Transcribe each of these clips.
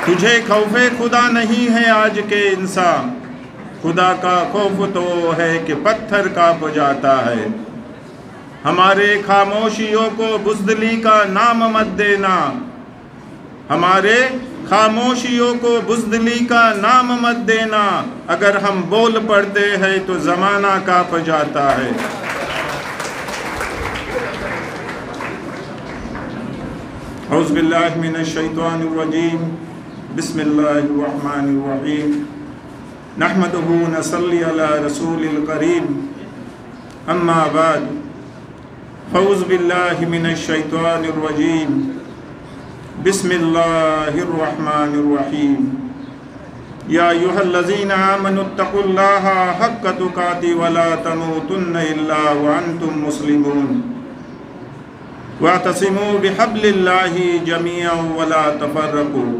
تجھے خوف خدا نہیں ہے آج کے انسان، خدا کا خوف تو ہے کہ پتھر کانپ جاتا ہے۔ ہمارے خاموشیوں کو بزدلی کا نام مت دینا، ہمارے خاموشیوں کو بزدلی کا نام مت دینا، اگر ہم بول پڑتے ہیں تو زمانہ کانپ جاتا ہے۔ اعوذ باللہ من الشیطان الرجیم، بسم اللہ الرحمن الرحیم، نحمدہ نصلی علی رسول الکریم، اما بعد، اعوذ باللہ من الشیطان الرجیم، بسم اللہ الرحمن الرحیم، یا ایھا الذین آمنوا اتقوا اللہ حق تقاتہ ولا تموتن الا وانتم مسلمون، واعتصموا بحبل اللہ جميعا ولا تفرقوا۔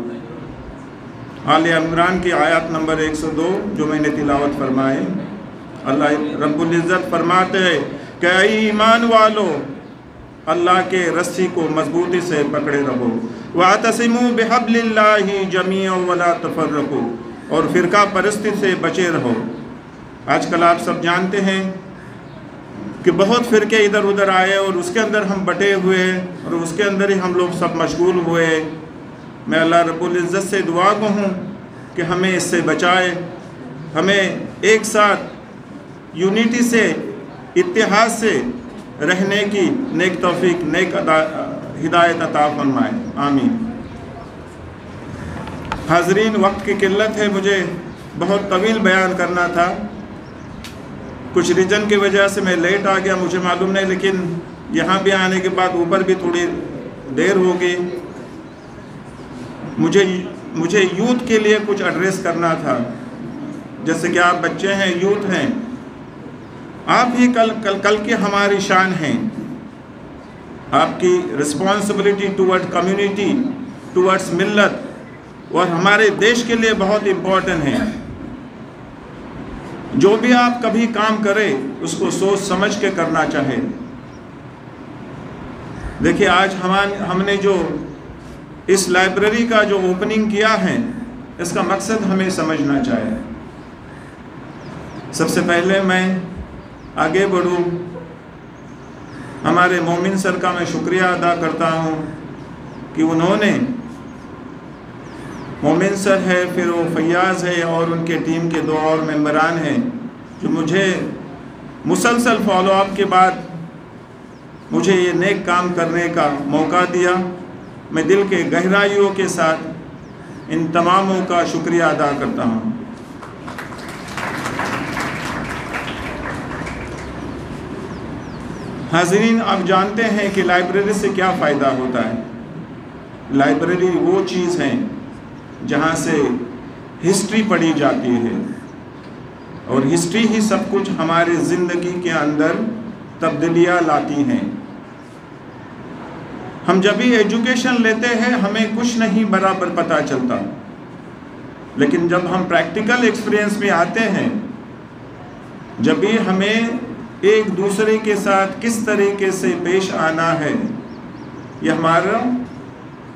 آل عمران کی آیات نمبر 102 جو میں نے تلاوت فرمائے، اللہ رب العزت فرماتے ہیں کہ اے ایمان والو، اللہ کے رسی کو مضبوطی سے پکڑے رہو، وَاعْتَصِمُوا بِحَبْلِ اللَّهِ جَمِيعًا وَلَا تَفَرَّقُوا، اور فرقہ پرستی سے بچے رہو۔ آج کل آپ سب جانتے ہیں کہ بہت فرقے ادھر ادھر آئے اور اس کے اندر ہم بٹے ہوئے اور اس کے اندر ہی ہم لوگ سب مشغول ہوئے۔ میں اللہ رب العزت سے دعا گو ہوں کہ ہمیں اس سے بچائے، ہمیں ایک ساتھ یونیٹی سے، اتحاد سے رہنے کی نیک توفیق، نیک ہدایت عطا فرمائے، آمین۔ حاضرین، وقت کی قلت ہے، مجھے بہت طویل بیان کرنا تھا، کچھ ریجن کی وجہ سے میں لیٹ آ گیا، مجھے معلوم نہیں، لیکن یہاں بھی آنے کے بعد اوپر بھی تھوڑی دیر ہو گئی۔ مجھے یوتھ کے لیے کچھ ایڈریس کرنا تھا، جیسے کہ آپ بچے ہیں، یوتھ ہیں، آپ ہی کل کی ہماری شان ہیں۔ آپ کی رسپانسبلٹی ٹورڈ کمیونٹی، ٹورڈز ملت اور ہمارے دیش کے لیے بہت امپورٹنٹ ہے۔ جو بھی آپ کبھی کام کرے اس کو سوچ سمجھ کے کرنا چاہے۔ دیکھیے، آج ہم نے جو اس لائبریری کا جو اوپننگ کیا ہے، اس کا مقصد ہمیں سمجھنا چاہیے۔ سب سے پہلے میں آگے بڑھوں، ہمارے مومن سر کا میں شکریہ ادا کرتا ہوں کہ انہوں نے، مومن سر ہے، پھر وہ فیاض ہے اور ان کے ٹیم کے 2 اور ممبران ہیں، جو مجھے مسلسل فالو اپ کے بعد مجھے یہ نیک کام کرنے کا موقع دیا۔ میں دل کے گہرائیوں کے ساتھ ان تماموں کا شکریہ ادا کرتا ہوں۔ حاضرین، آپ جانتے ہیں کہ لائبریری سے کیا فائدہ ہوتا ہے۔ لائبریری وہ چیز ہے جہاں سے ہسٹری پڑھی جاتی ہے، اور ہسٹری ہی سب کچھ ہماری زندگی کے اندر تبدیلیاں لاتی ہیں۔ ہم جب بھی ایجوکیشن لیتے ہیں ہمیں کچھ نہیں برابر پتہ چلتا، لیکن جب ہم پریکٹیکل ایکسپیرینس میں آتے ہیں، جب بھی ہمیں ایک دوسرے کے ساتھ کس طریقے سے پیش آنا ہے، یہ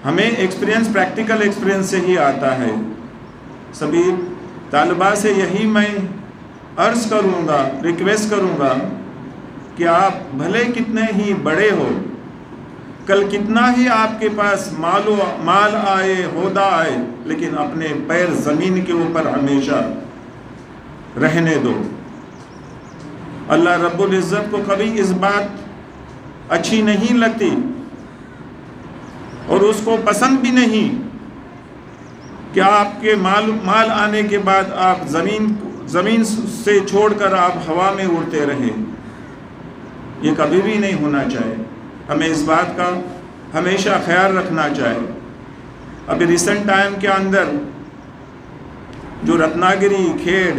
ہمیں ایکسپیرینس، پریکٹیکل ایکسپیرینس سے ہی آتا ہے۔ سبھی طالبہ سے یہی میں عرض کروں گا، ریکویسٹ کروں گا کہ آپ بھلے کتنے ہی بڑے ہو، کل کتنا ہی آپ کے پاس مال آئے، عہدہ آئے، لیکن اپنے پیر زمین کے اوپر ہمیشہ رہنے دو۔ اللہ رب العزت کو کبھی اس بات اچھی نہیں لگتی اور اس کو پسند بھی نہیں کہ آپ کے مال آنے کے بعد آپ زمین سے چھوڑ کر آپ ہوا میں اڑتے رہیں۔ یہ کبھی بھی نہیں ہونا چاہیے، ہمیں اس بات کا ہمیشہ خیال رکھنا چاہیے۔ ابھی ریسنٹ ٹائم کے اندر جو رتناگری، کھیڑ،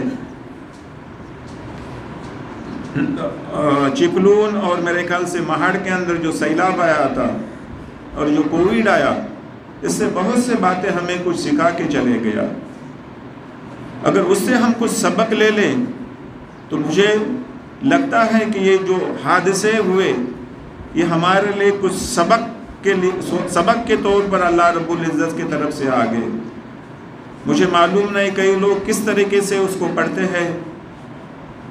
چپلون اور میرے خیال سے مہاڑ کے اندر جو سیلاب آیا تھا اور جو کووڈ آیا، اس سے بہت سے باتیں ہمیں کچھ سکھا کے چلے گیا۔ اگر اس سے ہم کچھ سبق لے لیں تو مجھے لگتا ہے کہ یہ جو حادثے ہوئے یہ ہمارے لیے کچھ سبق کے طور پر اللہ رب العزت کی طرف سے آ گئے۔ مجھے معلوم نہیں کئی لوگ کس طریقے سے اس کو پڑھتے ہیں،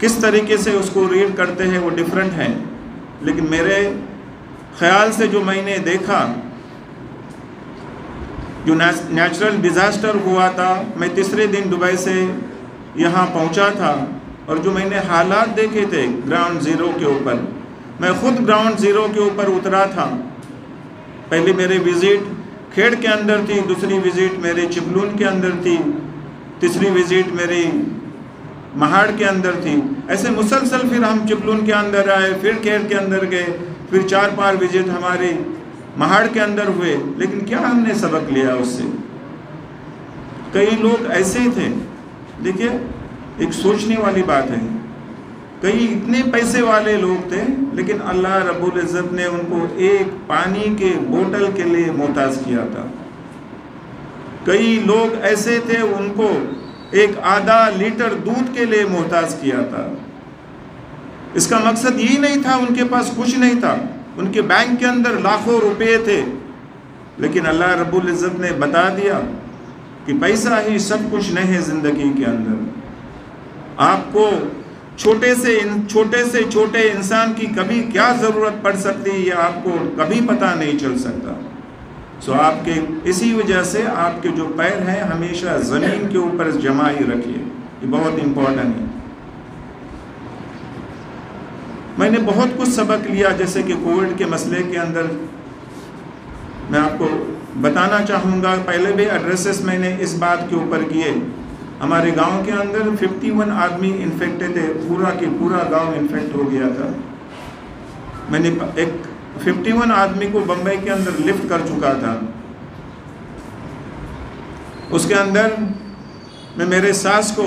کس طریقے سے اس کو ریڈ کرتے ہیں، وہ ڈیفرنٹ ہیں، لیکن میرے خیال سے جو میں نے دیکھا، جو نیچرل ڈیزاسٹر ہوا تھا، میں تیسرے دن دبئی سے یہاں پہنچا تھا، اور جو میں نے حالات دیکھے تھے گراؤنڈ زیرو کے اوپر، میں خود گراؤنڈ زیرو کے اوپر اترا تھا۔ پہلی میری وزٹ کھیڑ کے اندر تھی، دوسری وزٹ میرے چپلون کے اندر تھی، تیسری وزٹ میری مہاڑ کے اندر تھی۔ ایسے مسلسل پھر ہم چپلون کے اندر آئے، پھر کھیڑ کے اندر گئے، پھر 4-5 وزٹ ہماری مہاڑ کے اندر ہوئے۔ لیکن کیا ہم نے سبق لیا اس سے؟ کئی لوگ ایسے ہی تھے، دیکھیے ایک سوچنے والی بات ہے، کئی اتنے پیسے والے لوگ تھے لیکن اللہ رب العزت نے ان کو ایک پانی کے بوتل کے لیے محتاج کیا تھا۔ کئی لوگ ایسے تھے ان کو ایک آدھا لیٹر دودھ کے لیے محتاج کیا تھا۔ اس کا مقصد یہی نہیں تھا ان کے پاس کچھ نہیں تھا، ان کے بینک کے اندر لاکھوں روپے تھے، لیکن اللہ رب العزت نے بتا دیا کہ پیسہ ہی سب کچھ نہیں ہے زندگی کے اندر۔ آپ کو چھوٹے سے چھوٹے انسان کی کبھی کیا ضرورت پڑ سکتی ہے یہ آپ کو کبھی پتہ نہیں چل سکتا۔ سو آپ کے اسی وجہ سے آپ کے جو پیر ہیں ہمیشہ زمین کے اوپر جمع ہی رکھیے، یہ بہت امپورٹنٹ ہے۔ میں نے بہت کچھ سبق لیا، جیسے کہ کووڈ کے مسئلے کے اندر میں آپ کو بتانا چاہوں گا، پہلے بھی ایڈریسز میں نے اس بات کے اوپر کیے۔ ہمارے گاؤں کے اندر 51 آدمی انفیکٹڈ تھے، پورا کے پورا گاؤں انفیکٹ ہو گیا تھا۔ میں نے ایک 51 آدمی کو بمبئی کے اندر لفٹ کر چکا تھا۔ اس کے اندر میں میرے ساس کو،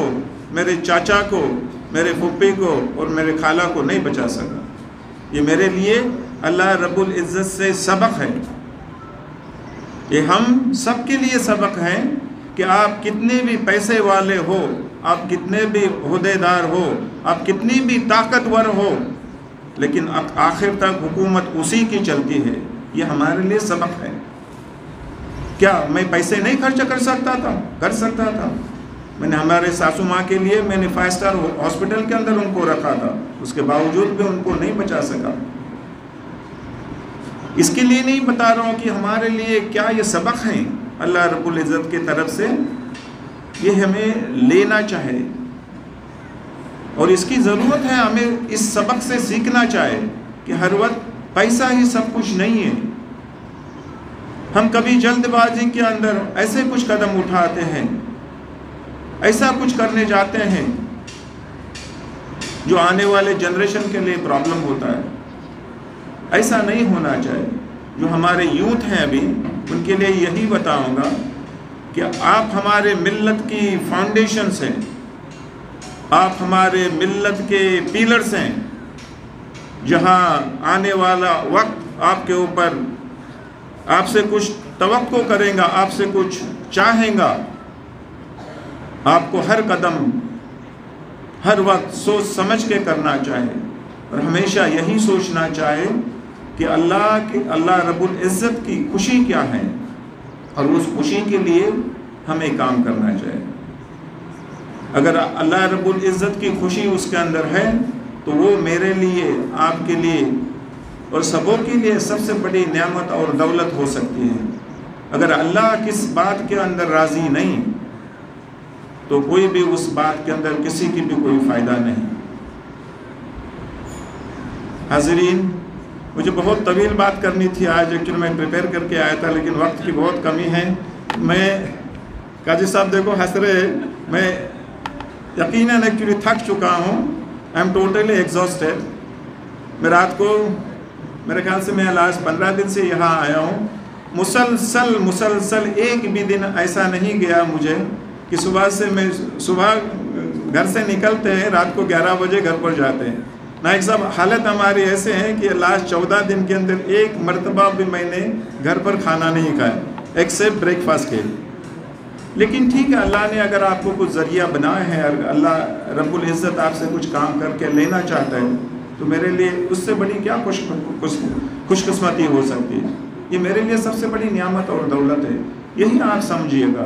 میرے چاچا کو، میرے پھوپھی کو اور میرے خالہ کو نہیں بچا سکا۔ یہ میرے لیے اللہ رب العزت سے سبق ہے، یہ ہم سب کے لیے سبق ہے کہ آپ کتنے بھی پیسے والے ہو، آپ کتنے بھی عہدے دار ہو، آپ کتنی بھی طاقتور ہو، لیکن آخر تک حکومت اسی کی چلتی ہے۔ یہ ہمارے لیے سبق ہے۔ کیا میں پیسے نہیں خرچ کر سکتا تھا؟ کر سکتا تھا۔ میں نے ہمارے ساسو ماں کے لیے میں نے 5 اسٹار ہاسپٹل کے اندر ان کو رکھا تھا، اس کے باوجود بھی ان کو نہیں بچا سکا۔ اس کے لیے نہیں بتا رہا ہوں کہ ہمارے لیے کیا یہ سبق ہیں اللہ رب العزت کی طرف سے، یہ ہمیں لینا چاہے، اور اس کی ضرورت ہے، ہمیں اس سبق سے سیکھنا چاہے کہ ہر وقت پیسہ ہی سب کچھ نہیں ہے۔ ہم کبھی جلد بازی کے اندر ایسے کچھ قدم اٹھاتے ہیں، ایسا کچھ کرنے جاتے ہیں جو آنے والے جنریشن کے لیے پرابلم ہوتا ہے۔ ایسا نہیں ہونا چاہیے۔ جو ہمارے یوتھ ہیں ابھی ان کے لیے یہی بتاؤں گا کہ آپ ہمارے ملت کی فاؤنڈیشنز ہیں، آپ ہمارے ملت کے پیلرز ہیں، جہاں آنے والا وقت آپ کے اوپر آپ سے کچھ توقع کرے گا، آپ سے کچھ چاہیں گا، آپ کو ہر قدم ہر وقت سوچ سمجھ کے کرنا چاہے، اور ہمیشہ یہی سوچنا چاہے کہ اللہ رب العزت کی خوشی کیا ہے، اور اس خوشی کے لیے ہمیں کام کرنا چاہیے۔ اگر اللہ رب العزت کی خوشی اس کے اندر ہے تو وہ میرے لیے، آپ کے لیے اور سبوں کے لیے سب سے بڑی نعمت اور دولت ہو سکتی ہے۔ اگر اللہ کس بات کے اندر راضی نہیں تو کوئی بھی اس بات کے اندر کسی کی بھی کوئی فائدہ نہیں۔ حاضرین، مجھے بہت طویل بات کرنی تھی آج، ایکچولی میں پریپیئر کر کے آیا تھا لیکن وقت کی بہت کمی ہے۔ میں قاضی صاحب دیکھو ہنس رہے، میں یقیناً ایکچولی تھک چکا ہوں، آئی ایم ٹوٹلی ایگزاسٹڈ۔ میں رات کو میرے خیال سے میں لاسٹ 15 دن سے یہاں آیا ہوں، مسلسل ایک بھی دن ایسا نہیں گیا مجھے کہ صبح سے میں صبح گھر سے نکلتے ہیں، رات کو 11 بجے گھر پر جاتے ہیں۔ نائک صاحب، حالت ہماری ایسے ہیں کہ لاسٹ 14 دن کے اندر ایک مرتبہ بھی میں نے گھر پر کھانا نہیں کھایا ایکسیپٹ بریک فاسٹ کے۔ لیکن ٹھیک ہے، اللہ نے اگر آپ کو کچھ ذریعہ بنایا ہے، اگر اللہ رب العزت آپ سے کچھ کام کر کے لینا چاہتا ہے تو میرے لیے اس سے بڑی کیا خوش قسمتی ہو سکتی ہے۔ یہ میرے لیے سب سے بڑی نعمت اور دولت ہے، یہی آپ سمجھیے گا۔